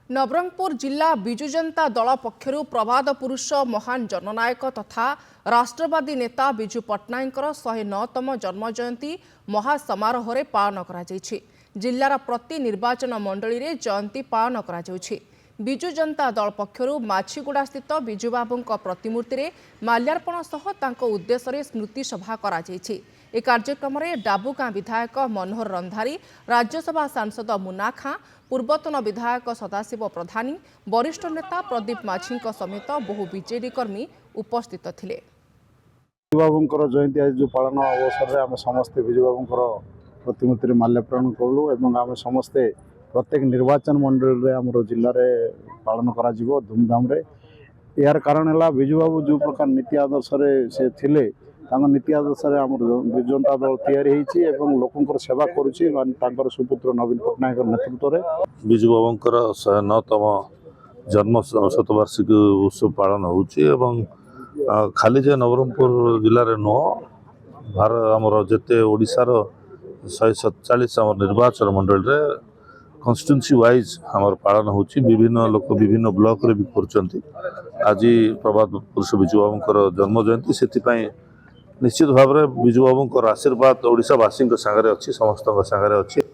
नवरंगपुर जिला विजु जनता दल पक्षरु प्रभात पुरुष महान जननायक तथा राष्ट्रवादी नेता विजु पट्टनायक 109तम जन्म जयंती महासमारोह पालन करा जिलार प्रति निर्वाचन मंडली रे जयंती पालन करा विजु जनता दल पक्षरु माछीगुड़ा स्थित विजुबाबू प्रतिमूर्ति रे माल्यार्पण सह तांको उद्देश्य रे स्मृति सभा करा ए कार्यक्रम में डाबुगां विधायक मनोहर रंधारी, राज्यसभा सांसद मुन्ना खां, पूर्वतन विधायक सदाशिव प्रधानी, वरिष्ठ नेता प्रदीप माझी समेत बहु बीजेडी कर्मी उपस्थित थिले। विजुबाबूंकर जयंती आज जो पालन अवसर में आम समस्ते विजुबाबूंकर प्रतिमूर्ति माल्यार्पण कलु एवं आम समस्ते प्रत्येक निर्वाचन मंडल रे आम जिले में पालन करा धूमधाम रे। यार कारण है विजुबाबू जो प्रकार नीति आदर्श से थिले नीति आदर्श विजु जनता दल या लोक सेवा कर सुपुत्र नवीन पट्टनायक नेतृत्व में विजुबाबूंकर 109तम जन्म शतवार्षिकी उत्सव पालन हो खाली जे नवरंगपुर जिले में नुह भारत आमर जिते ओडिशार 147 आम निर्वाचन मंडल रे कन्स्टिट्यूएंसी वाइज आमर पालन हो विभिन्न लोक विभिन्न ब्लॉक रे भी कर आज प्रभात पुरुष विजुबाबूंकर जन्म जयंती से निश्चित भाव में विजुबाबूंकर आशीर्वाद ओडिशावासी सागर अच्छी समस्त सागर अच्छी।